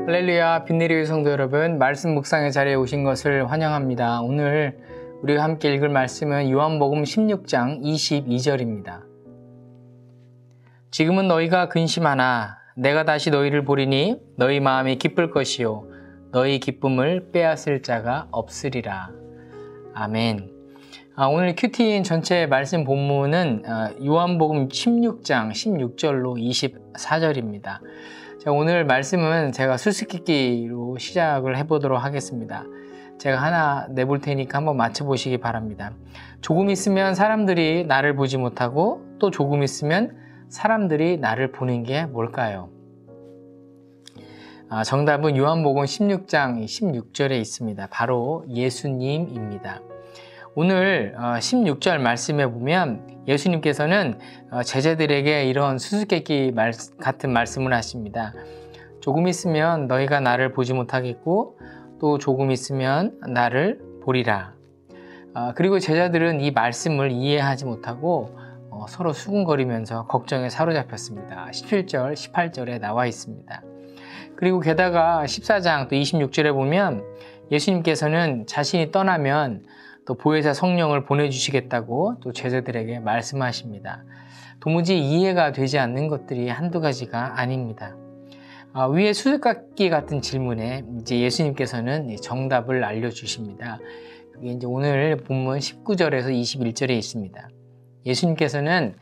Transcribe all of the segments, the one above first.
할렐루야, 빛내리의 성도 여러분, 말씀 묵상의 자리에 오신 것을 환영합니다. 오늘 우리가 함께 읽을 말씀은 요한복음 16장 22절입니다. 지금은 너희가 근심하나 내가 다시 너희를 보리니 너희 마음이 기쁠 것이요 너희 기쁨을 빼앗을 자가 없으리라. 아멘. 오늘 큐티인 전체 말씀 본문은 요한복음 16장 16절로 24절입니다. 오늘 말씀은 제가 수수께끼로 시작을 해보도록 하겠습니다. 제가 하나 내볼 테니까 한번 맞춰보시기 바랍니다. 조금 있으면 사람들이 나를 보지 못하고 또 조금 있으면 사람들이 나를 보는 게 뭘까요? 정답은 요한복음 16장 16절에 있습니다. 바로 예수님입니다. 오늘 16절 말씀에 보면 예수님께서는 제자들에게 이런 수수께끼 같은 말씀을 하십니다. 조금 있으면 너희가 나를 보지 못하겠고 또 조금 있으면 나를 보리라. 그리고 제자들은 이 말씀을 이해하지 못하고 서로 수군거리면서 걱정에 사로잡혔습니다. 17절, 18절에 나와 있습니다. 그리고 게다가 14장 또 26절에 보면 예수님께서는 자신이 떠나면 또 보혜사 성령을 보내주시겠다고 또 제자들에게 말씀하십니다. 도무지 이해가 되지 않는 것들이 한두 가지가 아닙니다. 위에 수수께끼 같은 질문에 이제 예수님께서는 정답을 알려주십니다. 그게 이제 오늘 본문 19절에서 21절에 있습니다. 예수님께서는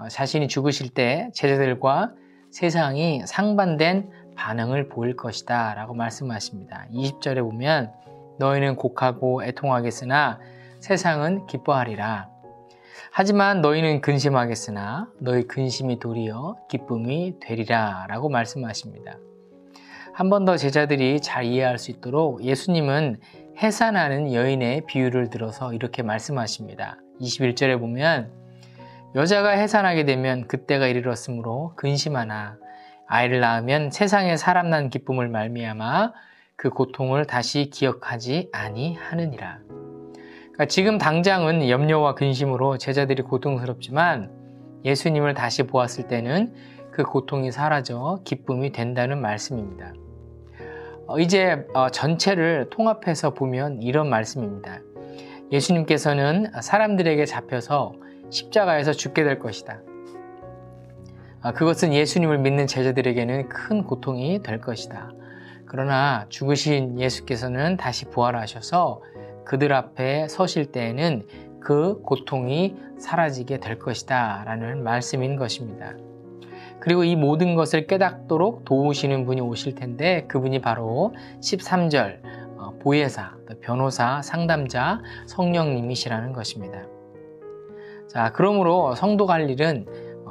자신이 죽으실 때 제자들과 세상이 상반된 반응을 보일 것이다 라고 말씀하십니다. 20절에 보면 너희는 곡하고 애통하겠으나 세상은 기뻐하리라. 하지만 너희는 근심하겠으나 너희 근심이 도리어 기쁨이 되리라 라고 말씀하십니다. 한 번 더 제자들이 잘 이해할 수 있도록 예수님은 해산하는 여인의 비유를 들어서 이렇게 말씀하십니다. 21절에 보면 여자가 해산하게 되면 그때가 이르렀으므로 근심하나 아이를 낳으면 세상에 사람 난 기쁨을 말미암아 그 고통을 다시 기억하지 아니하느니라. 그러니까 지금 당장은 염려와 근심으로 제자들이 고통스럽지만 예수님을 다시 보았을 때는 그 고통이 사라져 기쁨이 된다는 말씀입니다. 이제 전체를 통합해서 보면 이런 말씀입니다. 예수님께서는 사람들에게 잡혀서 십자가에서 죽게 될 것이다. 그것은 예수님을 믿는 제자들에게는 큰 고통이 될 것이다. 그러나 죽으신 예수께서는 다시 부활하셔서 그들 앞에 서실 때에는 그 고통이 사라지게 될 것이다 라는 말씀인 것입니다. 그리고 이 모든 것을 깨닫도록 도우시는 분이 오실 텐데 그분이 바로 13절 보혜사, 변호사, 상담자, 성령님이시라는 것입니다. 자, 그러므로 성도가 할 일은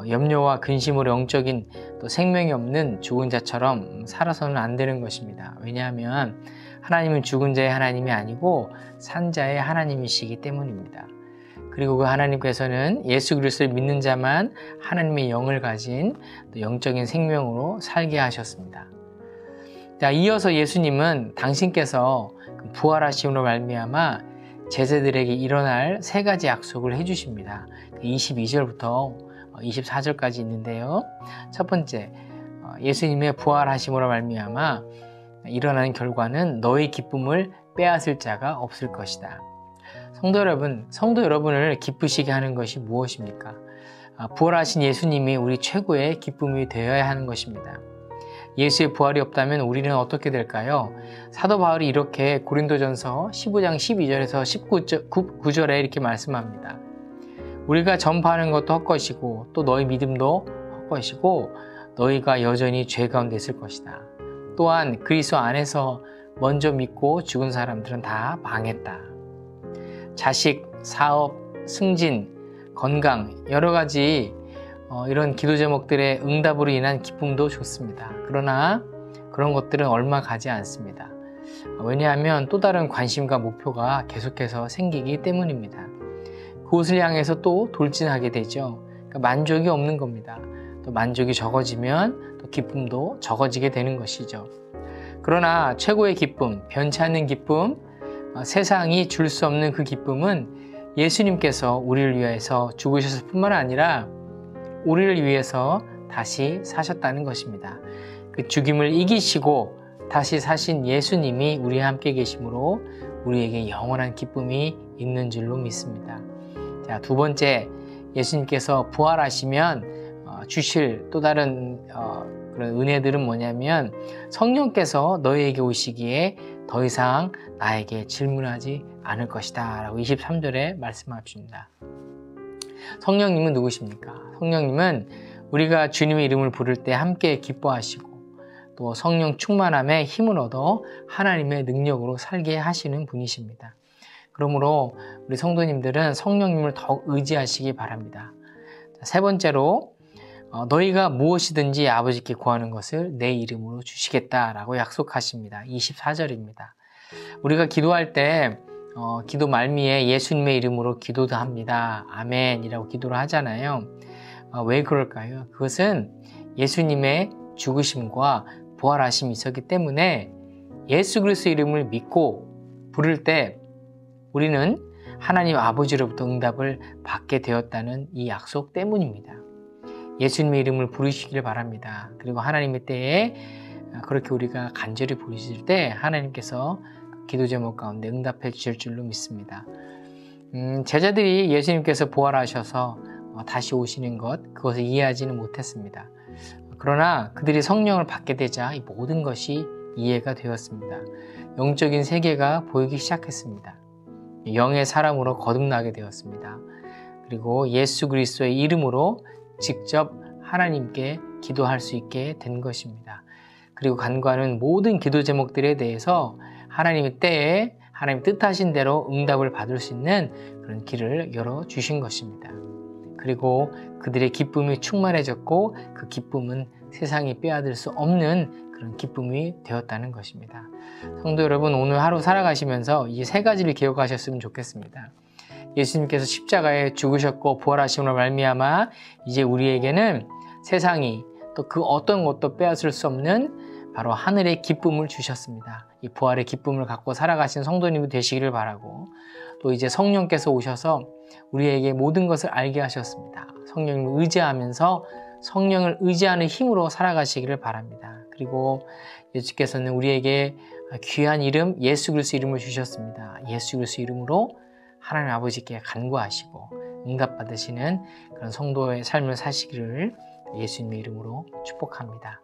염려와 근심으로 영적인 또 생명이 없는 죽은 자처럼 살아서는 안 되는 것입니다. 왜냐하면 하나님은 죽은 자의 하나님이 아니고 산 자의 하나님이시기 때문입니다. 그리고 그 하나님께서는 예수 그리스도를 믿는 자만 하나님의 영을 가진 또 영적인 생명으로 살게 하셨습니다. 자, 이어서 예수님은 당신께서 부활하심으로 말미암아 제자들에게 일어날 세 가지 약속을 해주십니다. 22절부터 24절까지 있는데요. 첫 번째, 예수님의 부활하심으로 말미암아 일어나는 결과는 너희 기쁨을 빼앗을 자가 없을 것이다. 성도 여러분을 기쁘시게 하는 것이 무엇입니까? 부활하신 예수님이 우리 최고의 기쁨이 되어야 하는 것입니다. 예수의 부활이 없다면 우리는 어떻게 될까요? 사도 바울이 이렇게 고린도전서 15장 12절에서 19절에 이렇게 말씀합니다. 우리가 전파하는 것도 헛것이고 또 너희 믿음도 헛것이고 너희가 여전히 죄 가운데 있을 것이다. 또한 그리스도 안에서 먼저 믿고 죽은 사람들은 다 망했다. 자식, 사업, 승진, 건강 여러 가지 이런 기도 제목들의 응답으로 인한 기쁨도 좋습니다. 그러나 그런 것들은 얼마 가지 않습니다. 왜냐하면 또 다른 관심과 목표가 계속해서 생기기 때문입니다. 그곳을 향해서 또 돌진하게 되죠. 그러니까 만족이 없는 겁니다. 또 만족이 적어지면 또 기쁨도 적어지게 되는 것이죠. 그러나 최고의 기쁨, 변치 않는 기쁨, 세상이 줄 수 없는 그 기쁨은 예수님께서 우리를 위해서 죽으셨을 뿐만 아니라 우리를 위해서 다시 사셨다는 것입니다. 그 죽임을 이기시고 다시 사신 예수님이 우리와 함께 계심으로 우리에게 영원한 기쁨이 있는 줄로 믿습니다. 자, 두 번째, 예수님께서 부활하시면 주실 또 다른 그런 은혜들은 뭐냐면 성령께서 너희에게 오시기에 더 이상 나에게 질문하지 않을 것이다 라고 23절에 말씀하십니다. 성령님은 누구십니까? 성령님은 우리가 주님의 이름을 부를 때 함께 기뻐하시고 또 성령 충만함에 힘을 얻어 하나님의 능력으로 살게 하시는 분이십니다. 그러므로 우리 성도님들은 성령님을 더욱 의지하시기 바랍니다. 세 번째로 너희가 무엇이든지 아버지께 구하는 것을 내 이름으로 주시겠다라고 약속하십니다. 24절입니다. 우리가 기도할 때 기도 말미에 예수님의 이름으로 기도도 합니다. 아멘이라고 기도를 하잖아요. 왜 그럴까요? 그것은 예수님의 죽으심과 부활하심이 있었기 때문에 예수 그리스도 이름을 믿고 부를 때 우리는 하나님 아버지로부터 응답을 받게 되었다는 이 약속 때문입니다. 예수님의 이름을 부르시길 바랍니다. 그리고 하나님의 때에 그렇게 우리가 간절히 부르실 때 하나님께서 기도 제목 가운데 응답해 주실 줄로 믿습니다. 제자들이 예수님께서 부활하셔서 다시 오시는 그것을 이해하지는 못했습니다. 그러나 그들이 성령을 받게 되자 이 모든 것이 이해가 되었습니다. 영적인 세계가 보이기 시작했습니다. 영의 사람으로 거듭나게 되었습니다. 그리고 예수 그리스도의 이름으로 직접 하나님께 기도할 수 있게 된 것입니다. 그리고 간과하는 모든 기도 제목들에 대해서 하나님의 때에 하나님 뜻하신 대로 응답을 받을 수 있는 그런 길을 열어주신 것입니다. 그리고 그들의 기쁨이 충만해졌고 그 기쁨은 세상이 빼앗을 수 없는 그런 기쁨이 되었다는 것입니다. 성도 여러분, 오늘 하루 살아가시면서 이 세 가지를 기억하셨으면 좋겠습니다. 예수님께서 십자가에 죽으셨고 부활하심으로 말미암아 이제 우리에게는 세상이 또 그 어떤 것도 빼앗을 수 없는 바로 하늘의 기쁨을 주셨습니다. 이 부활의 기쁨을 갖고 살아가신 성도님이 되시기를 바라고 또 이제 성령께서 오셔서 우리에게 모든 것을 알게 하셨습니다. 성령님을 의지하면서 성령을 의지하는 힘으로 살아가시기를 바랍니다. 그리고 예수께서는 우리에게 귀한 이름 예수 그리스도 이름을 주셨습니다. 예수 그리스도 이름으로 하나님 아버지께 간구하시고 응답받으시는 그런 성도의 삶을 사시기를 예수님의 이름으로 축복합니다.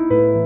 주세요.